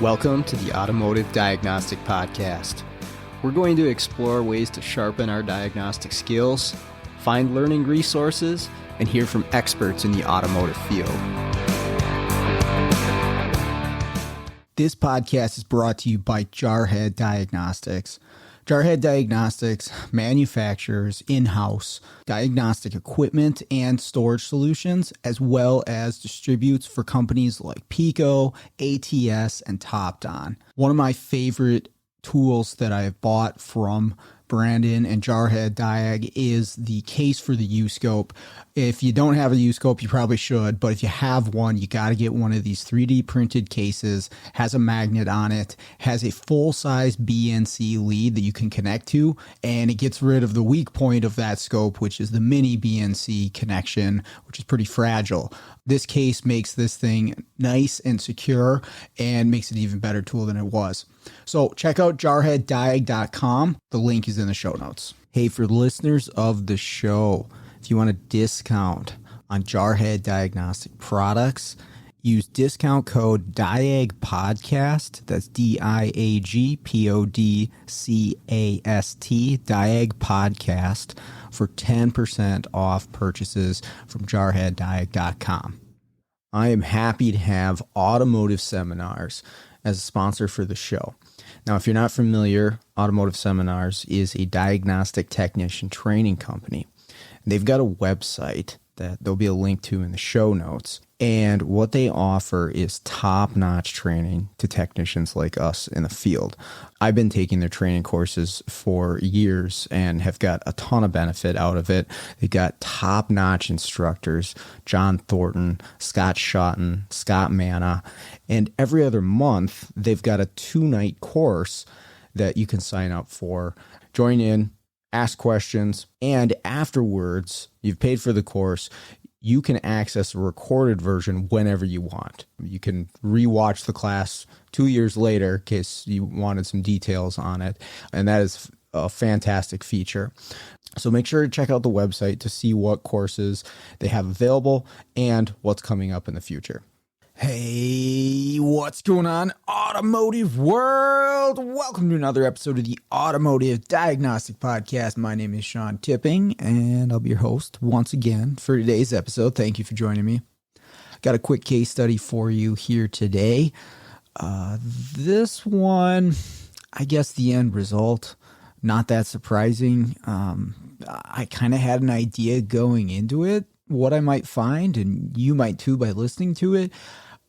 Welcome to the Automotive Diagnostic Podcast. We're going to explore ways to sharpen our diagnostic skills, find learning resources, and hear from experts in the automotive field. This podcast is brought to you by Jarhead Diagnostics. Jarhead Diagnostics manufactures in-house diagnostic equipment and storage solutions, as well as distributes for companies like Pico, ATS, and TopDon. One of my favorite tools that I've bought from Brandon and Jarhead Diag is the case for the U-Scope. If you don't have a U-Scope, you probably should, but if you have one, you got to get one of these 3D printed cases, has a magnet on it, has a full-size BNC lead that you can connect to, and it gets rid of the weak point of that scope, which is the mini BNC connection, which is pretty fragile. This case makes this thing nice and secure and makes it an even better tool than it was. So check out jarheaddiag.com. The link is in the show notes. Hey, for listeners of the show, if you want a discount on Jarhead Diagnostic products, use discount code DIAGPODCAST. That's DIAGPODCAST, Diag Podcast, for 10% off purchases from jarheaddiag.com. I am happy to have Automotive Seminars as a sponsor for the show. Now, if you're not familiar, Automotive Seminars is a diagnostic technician training company. They've got a website that there'll be a link to in the show notes. And what they offer is top-notch training to technicians like us in the field. I've been taking their training courses for years and have got a ton of benefit out of it. They've got top-notch instructors, John Thornton, Scott Schotten, Scott Manna, and every other month they've got a 2-night course that you can sign up for. Join in, ask questions, and afterwards, you've paid for the course, you can access a recorded version whenever you want. You can rewatch the class 2 years later in case you wanted some details on it, and that is a fantastic feature. So make sure to check out the website to see what courses they have available and what's coming up in the future. Hey, what's going on, automotive world? Welcome to another episode of the Automotive Diagnostic Podcast. My name is Sean Tipping, and I'll be your host once again for today's episode. Thank you for joining me. Got a quick case study for you here today. This one, I guess the end result, not that surprising. I kind of had an idea going into it, what I might find, and you might too by listening to it.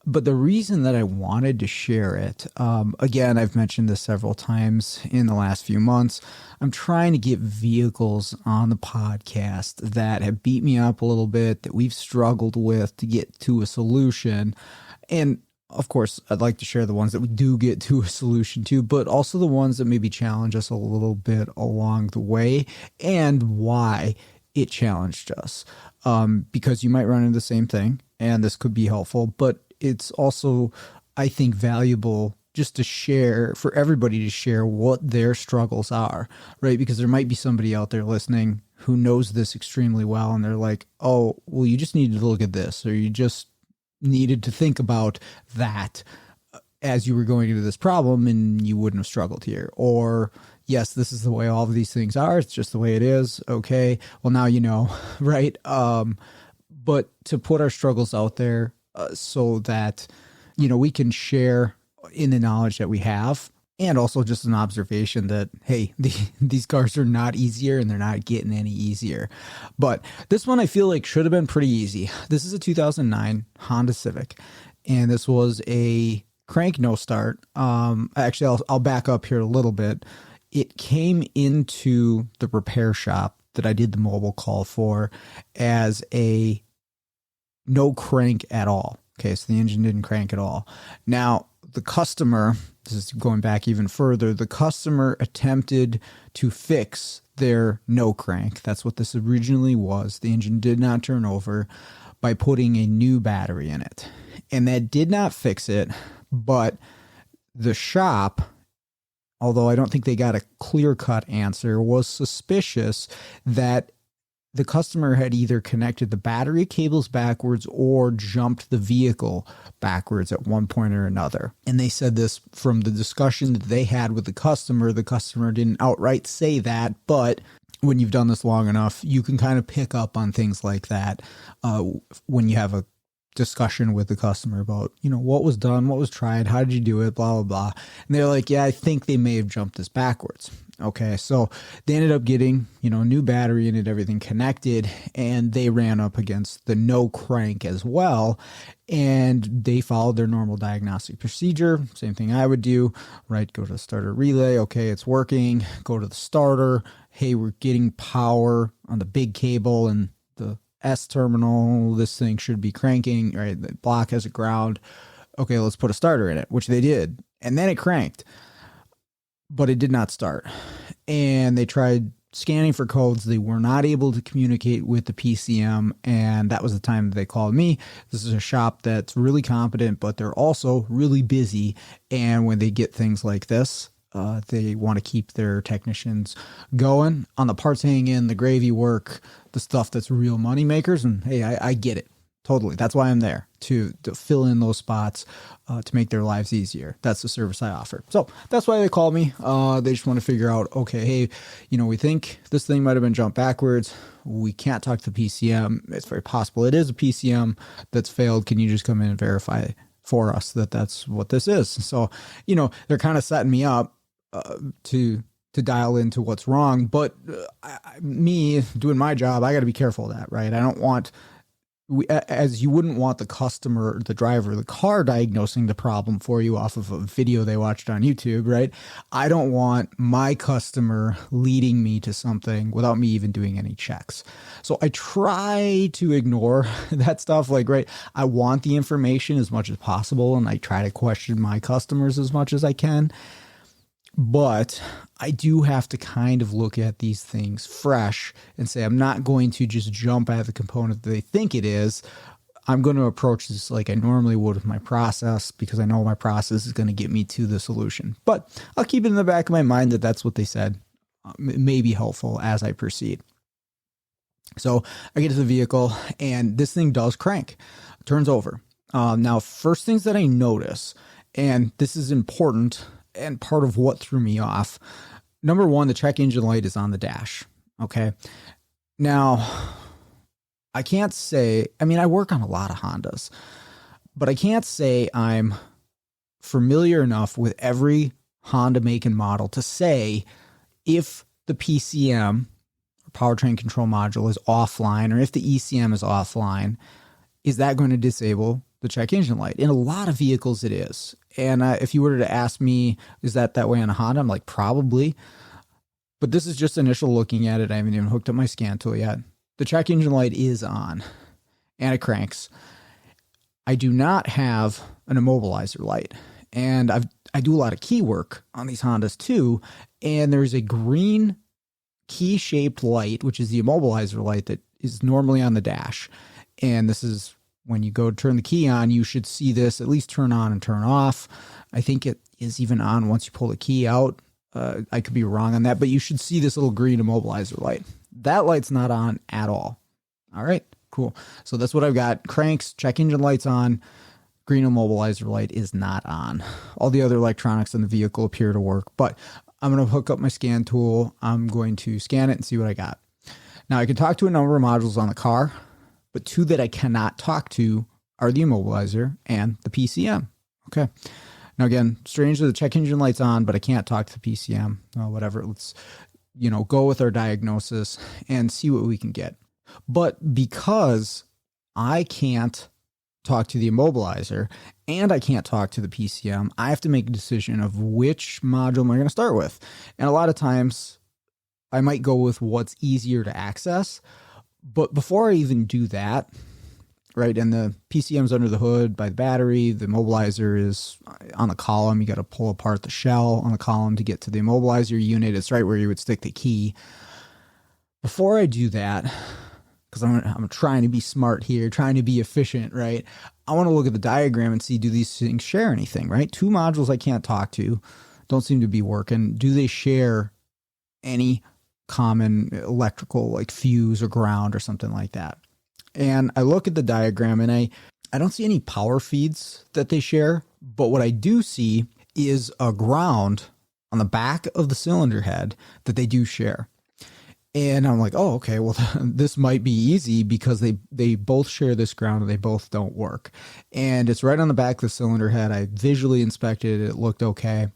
But the reason that I wanted to share it, again, I've mentioned this several times in the last few months, I'm trying to get vehicles on the podcast that have beat me up a little bit, that we've struggled with to get to a solution. And of course, I'd like to share the ones that we do get to a solution to, but also the ones that maybe challenge us a little bit along the way and why it challenged us. Because you might run into the same thing, and this could be helpful, but it's also, I think, valuable just to share, for everybody to share what their struggles are, right? Because there might be somebody out there listening who knows this extremely well, and they're like, oh, well, you just needed to look at this, or you just needed to think about that as you were going into this problem, and you wouldn't have struggled here. Or, yes, this is the way all of these things are. It's just the way it is. Okay, well, now you know, right? But to put our struggles out there so that, you know, we can share in the knowledge that we have, and also just an observation that, hey, these cars are not easier and they're not getting any easier. But this one I feel like should have been pretty easy. This is a 2009 Honda Civic, and this was a crank no start. Actually, I'll back up here a little bit. It came into the repair shop that I did the mobile call for as a no crank at all. Okay, so the engine didn't crank at all. Now, the customer, this is going back even further, the customer attempted to fix their no crank. That's what this originally was. The engine did not turn over, by putting a new battery in it. And that did not fix it, but the shop although I don't think they got a clear-cut answer, was suspicious that the customer had either connected the battery cables backwards or jumped the vehicle backwards at one point or another. And they said this from the discussion that they had with the customer. The customer didn't outright say that, but when you've done this long enough, you can kind of pick up on things like that when you have a discussion with the customer about, what was done, what was tried, how did you do it, blah, blah, blah. And they're like, yeah, I think they may have jumped this backwards. Okay, so they ended up getting, new battery in it, everything connected, and they ran up against the no crank as well. And they followed their normal diagnostic procedure. Same thing I would do, right? Go to the starter relay. Okay, it's working. Go to the starter. Hey, we're getting power on the big cable and the S terminal. This thing should be cranking, right? The block has a ground. Okay, let's put a starter in it, which they did. And then it cranked, but it did not start. And they tried scanning for codes. They were not able to communicate with the PCM. And that was the time that they called me. This is a shop that's really competent, but they're also really busy. And when they get things like this, they want to keep their technicians going on the parts hanging in, the gravy work, the stuff that's real money makers. And hey, I get it. Totally. That's why I'm there, to fill in those spots, to make their lives easier. That's the service I offer. So that's why they called me. They just want to figure out, okay, hey, we think this thing might have been jumped backwards. We can't talk to the PCM. It's very possible it is a PCM that's failed. Can you just come in and verify for us that that's what this is? So, they're kind of setting me up to dial into what's wrong. But me doing my job, I got to be careful of that, right? I don't want... as you wouldn't want the customer, the driver of the car diagnosing the problem for you off of a video they watched on YouTube, right? I don't want my customer leading me to something without me even doing any checks. So I try to ignore that stuff. Right? I want the information as much as possible, and I try to question my customers as much as I can. But I do have to kind of look at these things fresh and say, I'm not going to just jump at the component that they think it is. I'm going to approach this like I normally would with my process, because I know my process is going to get me to the solution. But I'll keep it in the back of my mind that that's what they said. It may be helpful as I proceed. So I get to the vehicle and this thing does crank, turns over. Now, first things that I notice, and this is important and part of what threw me off. Number one, the check engine light is on the dash. Okay. Now, I can't say, I work on a lot of Hondas, but I can't say I'm familiar enough with every Honda make and model to say if the PCM, or powertrain control module, is offline, or if the ECM is offline, is that going to disable the check engine light? In a lot of vehicles it is. And if you were to ask me, is that way on a Honda? I'm like, probably. But this is just initial looking at it. I haven't even hooked up my scan tool yet. The check engine light is on and it cranks. I do not have an immobilizer light. And I do a lot of key work on these Hondas too. And there's a green key shaped light, which is the immobilizer light that is normally on the dash. And this is when you go to turn the key on, you should see this at least turn on and turn off. I think it is even on once you pull the key out. I could be wrong on that, but you should see this little green immobilizer light. That light's not on at all. All right, cool. So that's what I've got. Cranks, check engine light's on. Green immobilizer light is not on. All the other electronics in the vehicle appear to work, but I'm going to hook up my scan tool. I'm going to scan it and see what I got. Now, I can talk to a number of modules on the car, but two that I cannot talk to are the immobilizer and the PCM. Okay. Now, again, strangely, the check engine light's on, but I can't talk to the PCM. Whatever. Let's, go with our diagnosis and see what we can get. But because I can't talk to the immobilizer and I can't talk to the PCM, I have to make a decision of which module am I going to start with. And a lot of times I might go with what's easier to access. But before I even do that, right, and the PCM's under the hood by the battery, the immobilizer is on the column. You got to pull apart the shell on the column to get to the immobilizer unit. It's right where you would stick the key. Before I do that, because I'm trying to be smart here, trying to be efficient, right? I want to look at the diagram and see, do these things share anything, right? Two modules I can't talk to. don't seem to be working. Do they share any common electrical like fuse or ground or something like that? And I look at the diagram and I don't see any power feeds that they share, but what I do see is a ground on the back of the cylinder head that they do share. And I'm like, oh, okay, well, this might be easy because they both share this ground and they both don't work. And it's right on the back of the cylinder head. I visually inspected it. It looked okay.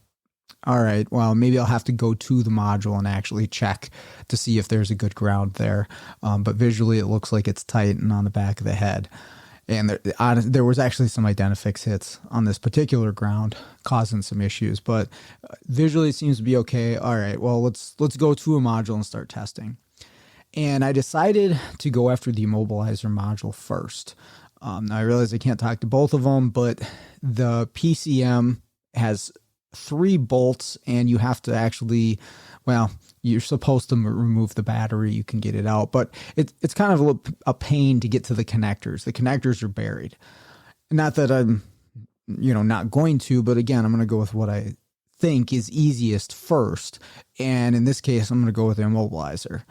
All right, well, maybe I'll have to go to the module and actually check to see if there's a good ground there. But visually, it looks like it's tight and on the back of the head. And there was actually some Identifix hits on this particular ground causing some issues, but visually it seems to be okay. All right, well, let's go to a module and start testing. And I decided to go after the immobilizer module first. Now I realize I can't talk to both of them, but the PCM has 3 bolts and you have to actually, well, you're supposed to remove the battery. You can get it out, but it's kind of a pain to get to the connectors. The connectors are buried. Not that I'm, not going to, but again, I'm going to go with what I think is easiest first. And in this case, I'm going to go with the immobilizer.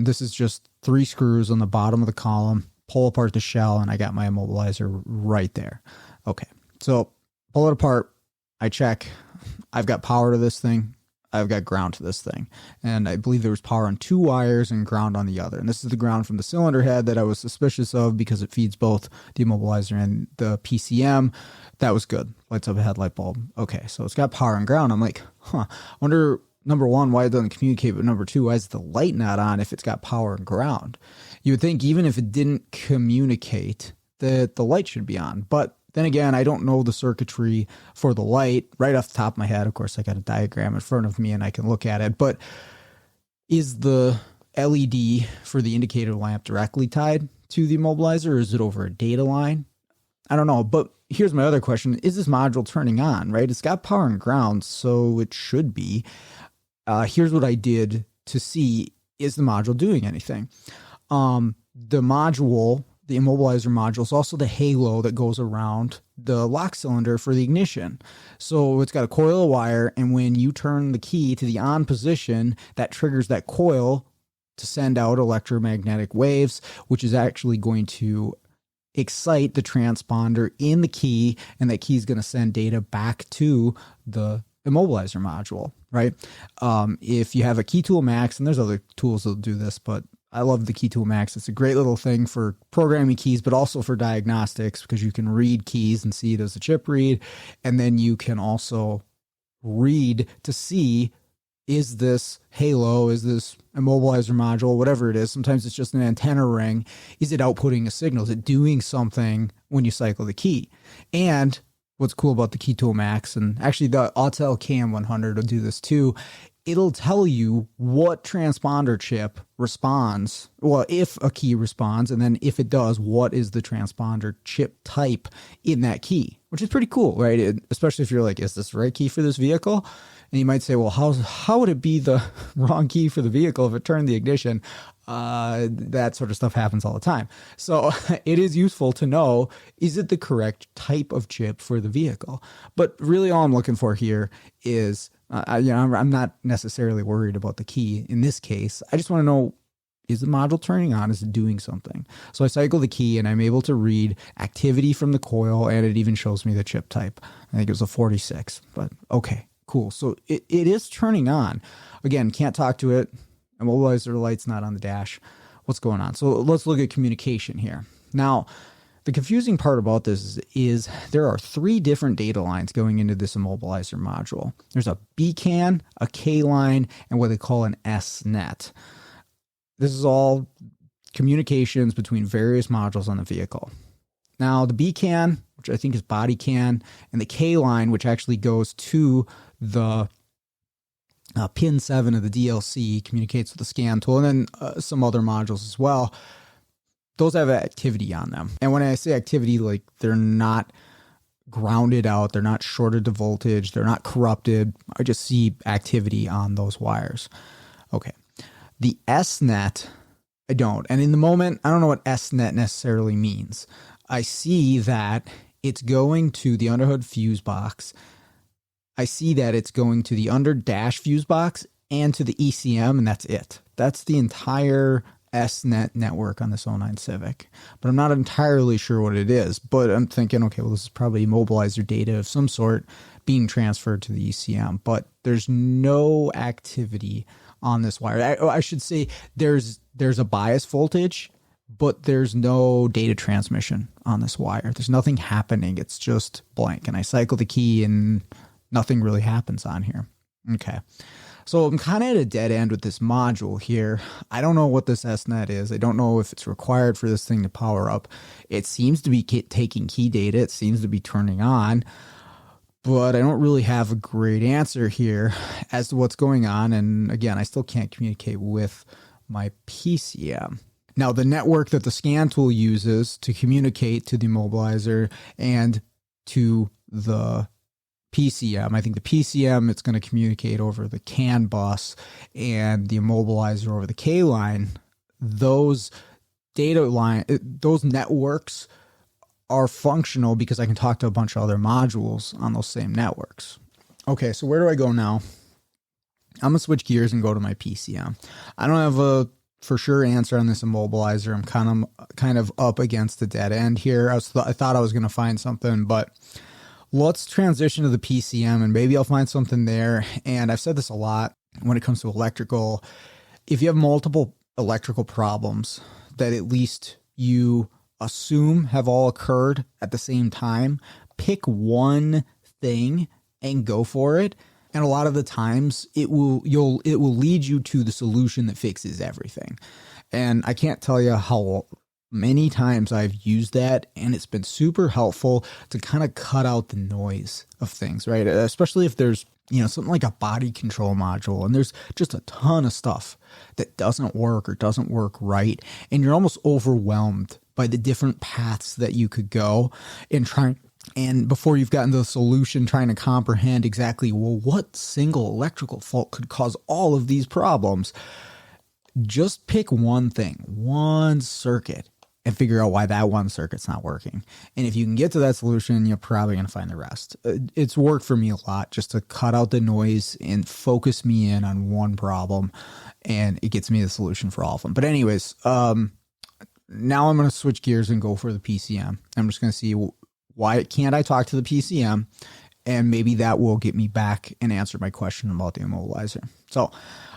This is just 3 screws on the bottom of the column, pull apart the shell, and I got my immobilizer right there. Okay. So pull it apart. I check. I've got power to this thing. I've got ground to this thing. And I believe there was power on 2 wires and ground on the other. And this is the ground from the cylinder head that I was suspicious of because it feeds both the immobilizer and the PCM. That was good. Lights up a headlight bulb. Okay, so it's got power and ground. I'm like, I wonder, number one, why it doesn't communicate, but number two, why is the light not on if it's got power and ground? You would think even if it didn't communicate that the light should be on. But then again, I don't know the circuitry for the light right off the top of my head. Of course, I got a diagram in front of me and I can look at it. But is the LED for the indicator lamp directly tied to the immobilizer, or is it over a data line? I don't know. But here's my other question. Is this module turning on, right? It's got power and ground, so it should be. Here's what I did to see, is the module doing anything? The immobilizer module is also the halo that goes around the lock cylinder for the ignition. So it's got a coil of wire, and when you turn the key to the on position, that triggers that coil to send out electromagnetic waves, which is actually going to excite the transponder in the key, and that key is going to send data back to the immobilizer module, right? If you have a Key Tool Max, and there's other tools that do this, but I love the Key Tool Max. It's a great little thing for programming keys, but also for diagnostics, because you can read keys and see, does the chip read? And then you can also read to see, is this halo, is this immobilizer module, whatever it is. Sometimes it's just an antenna ring. Is it outputting a signal? Is it doing something when you cycle the key? And what's cool about the Key Tool Max, and actually the Autel KM100 will do this too, it'll tell you what transponder chip responds. Well, if a key responds, and then if it does, what is the transponder chip type in that key, which is pretty cool, right? Especially if you're like, is this the right key for this vehicle? And you might say, well, how would it be the wrong key for the vehicle if it turned the ignition? That sort of stuff happens all the time. So it is useful to know, is it the correct type of chip for the vehicle? But really all I'm looking for here is, I'm not necessarily worried about the key in this case. I just want to know, is the module turning on? Is it doing something? So I cycle the key and I'm able to read activity from the coil, and it even shows me the chip type. I think it was a 46, but okay, cool. So it is turning on. Again, can't talk to it. Immobilizer light's not on the dash. What's going on? So let's look at communication here. Now, the confusing part about this is there are 3 different data lines going into this immobilizer module. There's a B CAN, a K line, and what they call an S net. This is all communications between various modules on the vehicle. Now, the B CAN, which I think is body CAN, and the K line, which actually goes to the pin 7 of the DLC, communicates with the scan tool, and then some other modules as well. Those have activity on them. And when I say activity, like, they're not grounded out, they're not shorted to voltage, they're not corrupted. I just see activity on those wires. Okay. The S-net, I don't. And in the moment, I don't know what S-net necessarily means. I see that it's going to the underhood fuse box I see that it's going to the under dash fuse box and to the ECM, and that's it. That's the entire SNet network on this '09 Civic. But I'm not entirely sure what it is. But I'm thinking, okay, well, this is probably immobilizer data of some sort being transferred to the ECM. But there's no activity on this wire. I should say there's a bias voltage, but there's no data transmission on this wire. There's nothing happening. It's just blank. And I cycle the key and nothing really happens on here. Okay. So I'm kind of at a dead end with this module here. I don't know what this SNet is. I don't know if it's required for this thing to power up. It seems to be taking key data. It seems to be turning on, but I don't really have a great answer here as to what's going on. And again, I still can't communicate with my PCM. Now, the network that the scan tool uses to communicate to the immobilizer and to the PCM, I think the PCM, it's going to communicate over the CAN bus, and the immobilizer over the K line. Those those networks are functional because I can talk to a bunch of other modules on those same networks. Okay, so where do I go now? I'm going to switch gears and go to my PCM. I don't have a for sure answer on this immobilizer. I'm kind of up against the dead end here. I thought I was going to find something, but let's transition to the PCM and maybe I'll find something there. And I've said this a lot when it comes to electrical. If you have multiple electrical problems that at least you assume have all occurred at the same time, pick one thing and go for it. And a lot of the times it will lead you to the solution that fixes everything. And I can't tell you how many times I've used that, and it's been super helpful to kind of cut out the noise of things, right? Especially if there's, something like a body control module and there's just a ton of stuff that doesn't work or doesn't work right. And you're almost overwhelmed by the different paths that you could go and before you've gotten to the solution, trying to comprehend exactly, well, what single electrical fault could cause all of these problems. Just pick one thing, one circuit, and figure out why that one circuit's not working. And if you can get to that solution, you're probably going to find the rest. It's worked for me a lot just to cut out the noise and focus me in on one problem, and it gets me the solution for all of them. But anyways, now I'm going to switch gears and go for the PCM. I'm just going to see why can't I talk to the PCM, and maybe that will get me back and answer my question about the immobilizer. So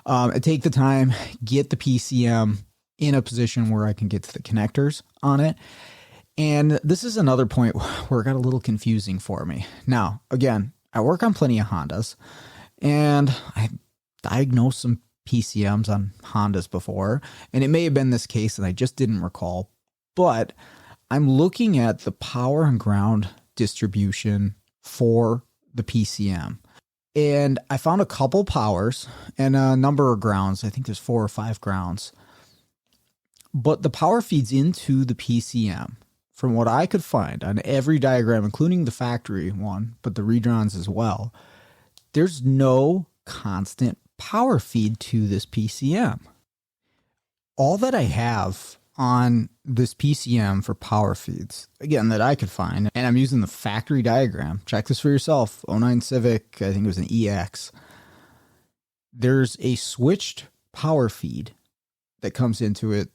I take the time, get the PCM in a position where I can get to the connectors on it. And this is another point where it got a little confusing for me. Now, again, I work on plenty of Hondas, and I diagnosed some PCMs on Hondas before, and it may have been this case and I just didn't recall, but I'm looking at the power and ground distribution for the PCM. And I found a couple powers and a number of grounds. I think there's 4 or 5 grounds. But the power feeds into the PCM, from what I could find on every diagram, including the factory one, but the redrawns as well. There's no constant power feed to this PCM. All that I have on this PCM for power feeds, again, that I could find, and I'm using the factory diagram. Check this for yourself. '09 Civic, I think it was an EX. There's a switched power feed that comes into it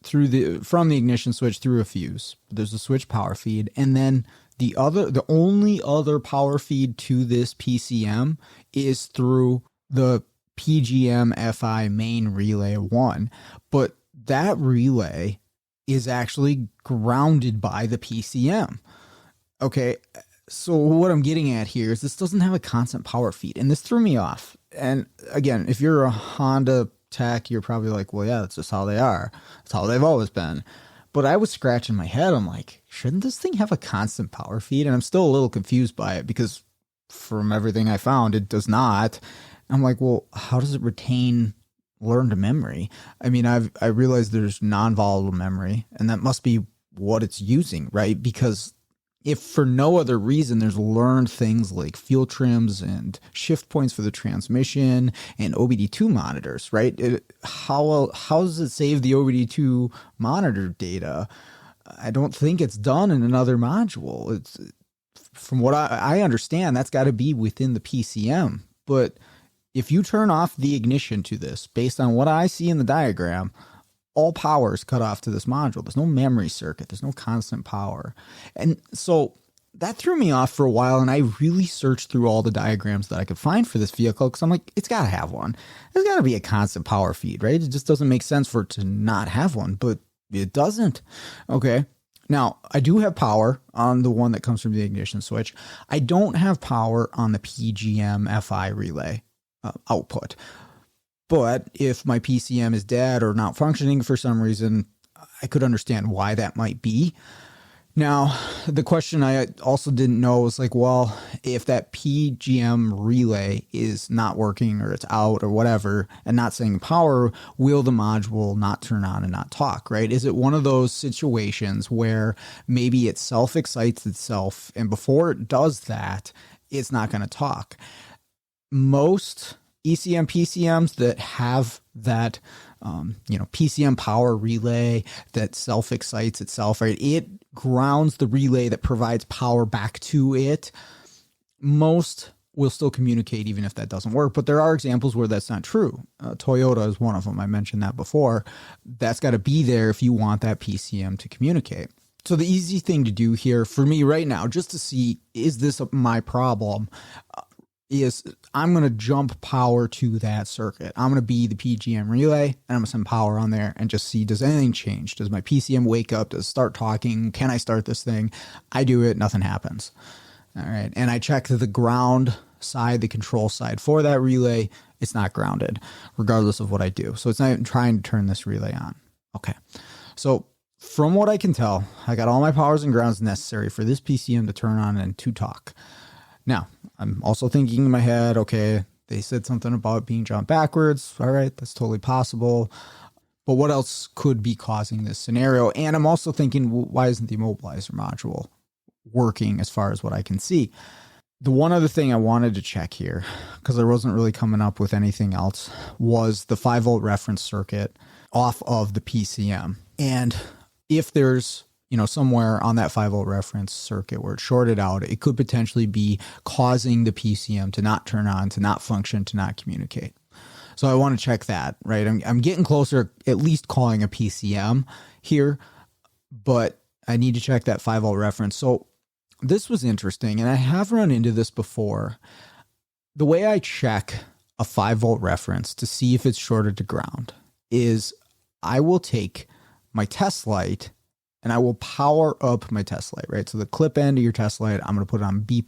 from the ignition switch through a fuse. There's a switch power feed, and then the only other power feed to this PCM is through the PGM FI main relay 1. But that relay is actually grounded by the PCM. Okay, so what I'm getting at here is this doesn't have a constant power feed, and this threw me off. And again, if you're a Honda tech, you're probably like, well, yeah, that's just how they are. That's how they've always been. But I was scratching my head. I'm like, shouldn't this thing have a constant power feed? And I'm still a little confused by it because from everything I found, it does not. I'm like, well, how does it retain learned memory? I mean, I realized there's non-volatile memory, and that must be what it's using, right? Because if for no other reason, there's learned things like fuel trims and shift points for the transmission and OBD2 monitors, right? How does it save the OBD2 monitor data? I don't think it's done in another module. from what I understand, that's got to be within the PCM. But if you turn off the ignition to this, based on what I see in the diagram, all power is cut off to this module. There's no memory circuit. There's no constant power. And so that threw me off for a while, and I really searched through all the diagrams that I could find for this vehicle because I'm like, it's got to have one. There's got to be a constant power feed, right? It just doesn't make sense for it to not have one, but it doesn't. Okay. Now, I do have power on the one that comes from the ignition switch. I don't have power on the PGM FI relay output. But if my PCM is dead or not functioning for some reason, I could understand why that might be. Now, the question I also didn't know was like, well, if that PGM relay is not working or it's out or whatever and not sending power, will the module not turn on and not talk, right? Is it one of those situations where maybe it self-excites itself and before it does that, it's not going to talk? Most ECM PCMs that have that, PCM power relay that self-excites itself, right? It grounds the relay that provides power back to it. Most will still communicate even if that doesn't work, but there are examples where that's not true. Toyota is one of them. I mentioned that before. That's got to be there if you want that PCM to communicate. So the easy thing to do here for me right now, just to see, is this my problem? Is I'm going to jump power to that circuit. I'm going to be the PGM relay and I'm going to send power on there and just see, does anything change? Does my PCM wake up? Does it start talking? Can I start this thing? I do it. Nothing happens. All right. And I check the ground side, the control side for that relay. It's not grounded regardless of what I do. So it's not even trying to turn this relay on. Okay. So from what I can tell, I got all my powers and grounds necessary for this PCM to turn on and to talk. Now, I'm also thinking in my head, okay, they said something about being jumped backwards. All right, that's totally possible. But what else could be causing this scenario? And I'm also thinking, well, why isn't the immobilizer module working as far as what I can see? The one other thing I wanted to check here, because I wasn't really coming up with anything else, was the 5-volt reference circuit off of the PCM. And if there's somewhere on that 5-volt reference circuit where it's shorted out, it could potentially be causing the PCM to not turn on, to not function, to not communicate. So I want to check that, right? I'm getting closer, at least calling a PCM here, but I need to check that 5-volt reference. So this was interesting, and I have run into this before. The way I check a 5-volt reference to see if it's shorted to ground is I will take my test light and I will power up my test light, right? So the clip end of your test light, I'm going to put it on B+.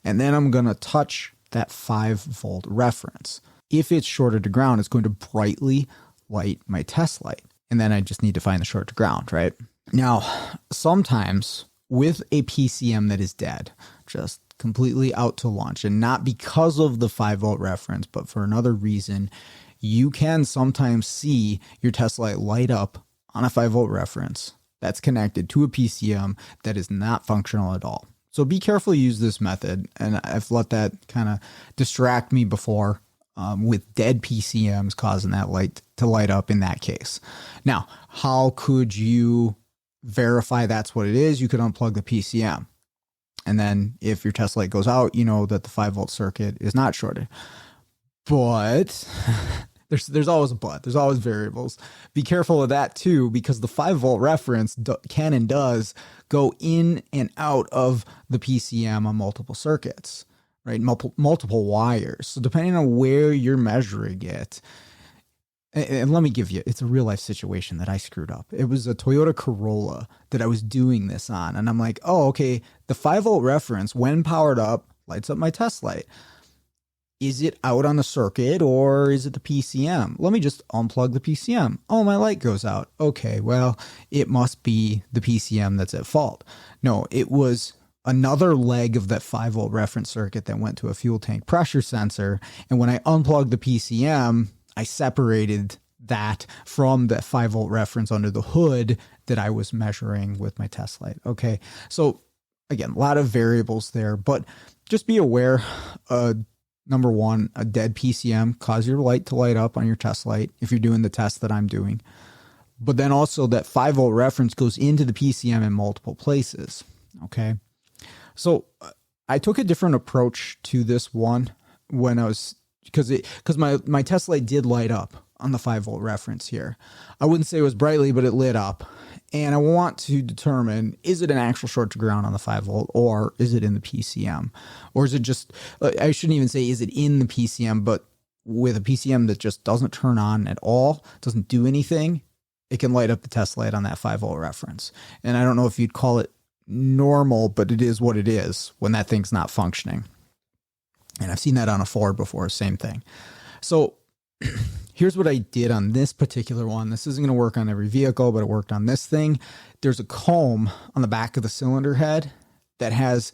And then I'm going to touch that 5-volt reference. If it's shorted to ground, it's going to brightly light my test light. And then I just need to find the short to ground, right? Now, sometimes with a PCM that is dead, just completely out to lunch, and not because of the 5-volt reference, but for another reason, you can sometimes see your test light light up on a 5-volt reference that's connected to a PCM that is not functional at all. So be careful to use this method. And I've let that kind of distract me before with dead PCMs causing that light to light up in that case. Now, how could you verify that's what it is? You could unplug the PCM. And then if your test light goes out, you know that the 5-volt circuit is not shorted. But there's always a but. There's always variables. Be careful of that too, because the 5-volt reference can and does go in and out of the PCM on multiple circuits, right? Multiple wires. So depending on where you're measuring it, and let me give you, it's a real life situation that I screwed up. It was a Toyota Corolla that I was doing this on. And I'm like, oh, okay, the 5-volt reference, when powered up, lights up my test light. Is it out on the circuit or is it the PCM? Let me just unplug the PCM. Oh, my light goes out. Okay, well, it must be the PCM that's at fault. No, it was another leg of that 5-volt reference circuit that went to a fuel tank pressure sensor. And when I unplugged the PCM, I separated that from that 5-volt reference under the hood that I was measuring with my test light. Okay, so again, a lot of variables there, but just be aware, number one, a dead PCM cause your light to light up on your test light if you're doing the test that I'm doing. But then also that 5-volt reference goes into the PCM in multiple places. Okay. So I took a different approach to this one when I was, because my test light did light up on the 5-volt reference here. I wouldn't say it was brightly, but it lit up. And I want to determine, is it an actual short to ground on the 5-volt, or is it in the PCM? Or is it just, I shouldn't even say, is it in the PCM, but with a PCM that just doesn't turn on at all, doesn't do anything, it can light up the test light on that 5-volt reference. And I don't know if you'd call it normal, but it is what it is when that thing's not functioning. And I've seen that on a Ford before, same thing. So here's what I did on this particular one. This isn't going to work on every vehicle, but it worked on this thing. There's a comb on the back of the cylinder head that has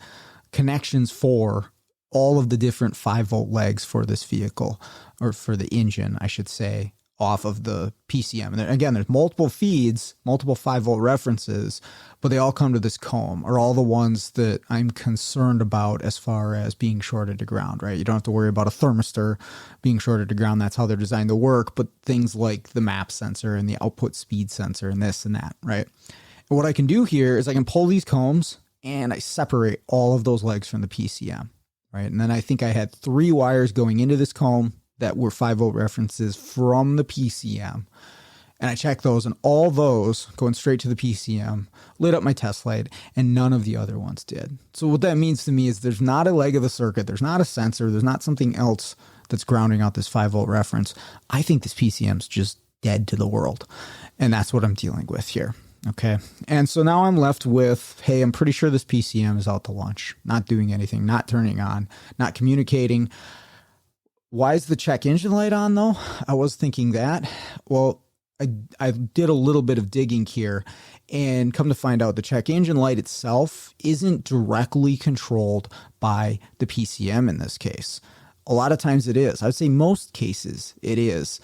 connections for all of the different 5-volt legs for this vehicle, or for the engine, I should say, off of the PCM. And again, there's multiple feeds, multiple 5-volt references, but they all come to this comb, or all the ones that I'm concerned about as far as being shorted to ground, right? You don't have to worry about a thermistor being shorted to ground. That's how they're designed to work. But things like the map sensor and the output speed sensor and this and that, right? And what I can do here is I can pull these combs and I separate all of those legs from the PCM, right? And then I think I had 3 wires going into this comb that were 5-volt references from the PCM. And I checked those, and all those going straight to the PCM lit up my test light, and none of the other ones did. So what that means to me is there's not a leg of the circuit, there's not a sensor, there's not something else that's grounding out this 5-volt reference. I think this PCM's just dead to the world. And that's what I'm dealing with here. Okay. And so now I'm left with, hey, I'm pretty sure this PCM is out to lunch, not doing anything, not turning on, not communicating. Why is the check engine light on though? I was thinking that. Well, I did a little bit of digging here, and come to find out the check engine light itself isn't directly controlled by the PCM in this case. A lot of times it is. I'd say most cases it is,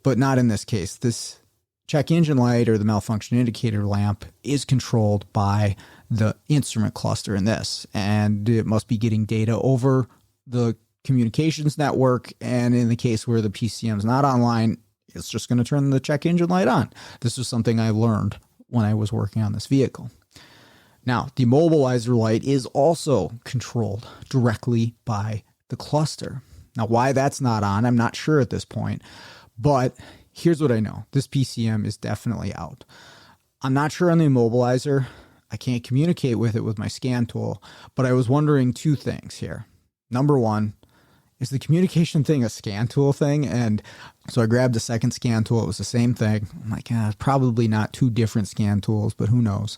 but not in this case. This check engine light, or the malfunction indicator lamp, is controlled by the instrument cluster in this, and it must be getting data over the communications network. And in the case where the PCM is not online, it's just going to turn the check engine light on. This was something I learned when I was working on this vehicle. Now, the immobilizer light is also controlled directly by the cluster. Now, why that's not on, I'm not sure at this point, but here's what I know. This PCM is definitely out. I'm not sure on the immobilizer. I can't communicate with it with my scan tool, but I was wondering 2 things here. Number one, is the communication thing a scan tool thing? And so I grabbed a second scan tool. It was the same thing. I'm like, probably not 2 different scan tools, but who knows?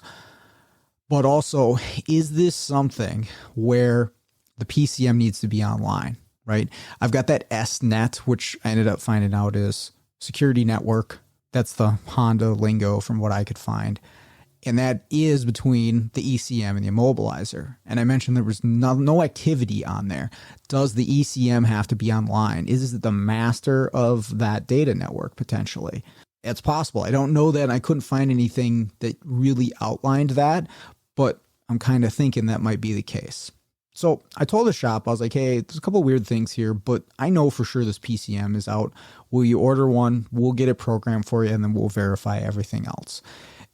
But also, is this something where the PCM needs to be online, right? I've got that SNet, which I ended up finding out is security network. That's the Honda lingo from what I could find. And that is between the ECM and the immobilizer. And I mentioned there was no activity on there. Does the ECM have to be online? Is it the master of that data network potentially? It's possible. I don't know that. I couldn't find anything that really outlined that, but I'm kind of thinking that might be the case. So I told the shop, I was like, hey, there's a couple weird things here, but I know for sure this PCM is out. Will you order one? We'll get it programmed for you, and then we'll verify everything else.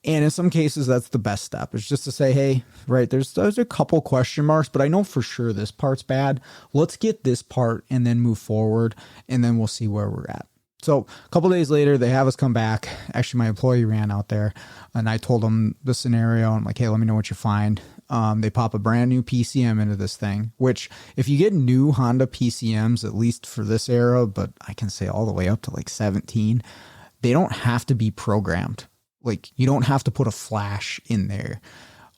And in some cases, that's the best step. It's just to say, hey, right, there's a couple question marks, but I know for sure this part's bad. Let's get this part and then move forward, and then we'll see where we're at. So a couple days later, they have us come back. Actually, my employee ran out there, and I told them the scenario. I'm like, hey, let me know what you find. They pop a brand new PCM into this thing, which if you get new Honda PCMs, at least for this era, but I can say all the way up to like 17, they don't have to be programmed. Like, you don't have to put a flash in there.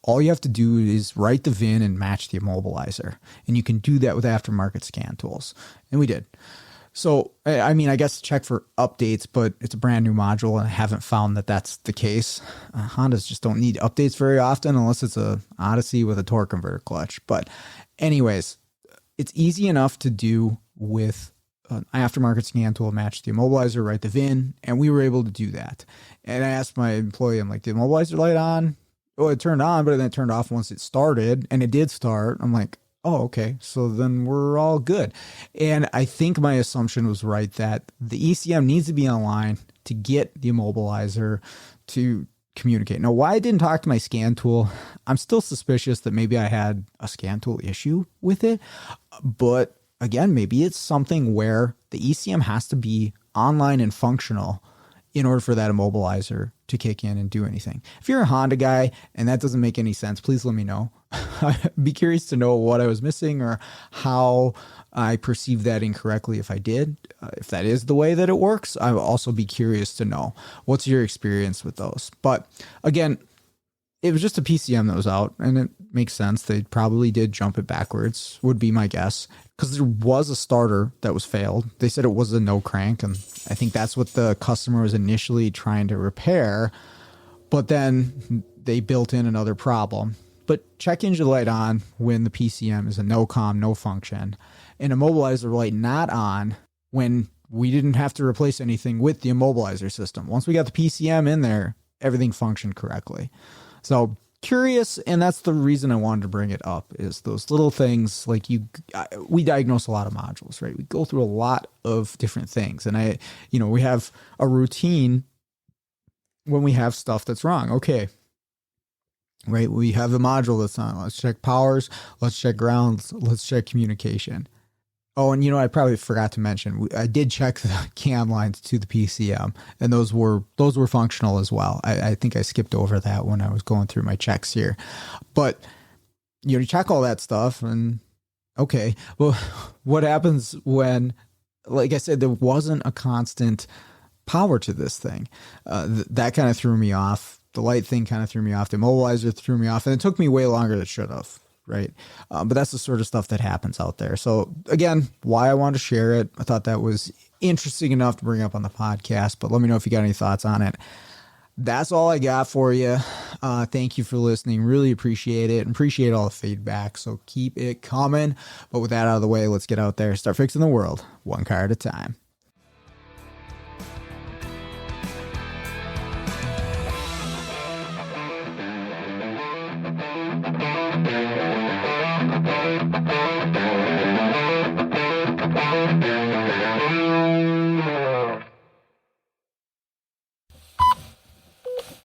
All you have to do is write the VIN and match the immobilizer. And you can do that with aftermarket scan tools. And we did. So, I mean, I guess check for updates, but it's a brand new module, and I haven't found that that's the case. Hondas just don't need updates very often unless it's a Odyssey with a torque converter clutch. But anyways, it's easy enough to do with an aftermarket scan tool, match the immobilizer, write the VIN, and we were able to do that. And I asked my employee, I'm like, the immobilizer light on? Oh, it turned on, but then it turned off once it started, and it did start. I'm like, oh, okay, so then we're all good. And I think my assumption was right that the ECM needs to be online to get the immobilizer to communicate. Now, why I didn't talk to my scan tool, I'm still suspicious that maybe I had a scan tool issue with it. But again, maybe it's something where the ECM has to be online and functional in order for that immobilizer to kick in and do anything. If you're a Honda guy and that doesn't make any sense, please let me know. I'd be curious to know what I was missing or how I perceived that incorrectly if I did. If that is the way that it works, I would also be curious to know what's your experience with those. But again, it was just a PCM that was out, and it makes sense. They probably did jump it backwards, would be my guess, because there was a starter that was failed. They said it was a no crank, and I think that's what the customer was initially trying to repair. But then they built in another problem. But check engine light on when the PCM is a no com, no function, and immobilizer light not on when we didn't have to replace anything with the immobilizer system. Once we got the PCM in there, everything functioned correctly. So curious, and that's the reason I wanted to bring it up, is those little things like we diagnose a lot of modules, right? We go through a lot of different things, and we have a routine when we have stuff that's wrong. Okay, right? We have a module that's on. Let's check powers. Let's check grounds. Let's check communication. Oh, and I probably forgot to mention, I did check the CAN lines to the PCM, and those were functional as well. I think I skipped over that when I was going through my checks here. But you check all that stuff, and okay, well, what happens when, like I said, there wasn't a constant power to this thing? That kind of threw me off. The light thing kind of threw me off. The immobilizer threw me off, and it took me way longer than it should have. Right. But that's the sort of stuff that happens out there. So again, why I wanted to share it. I thought that was interesting enough to bring up on the podcast, but let me know if you got any thoughts on it. That's all I got for you. Thank you for listening. Really appreciate it. Appreciate all the feedback. So keep it coming. But with that out of the way, let's get out there, start fixing the world one car at a time.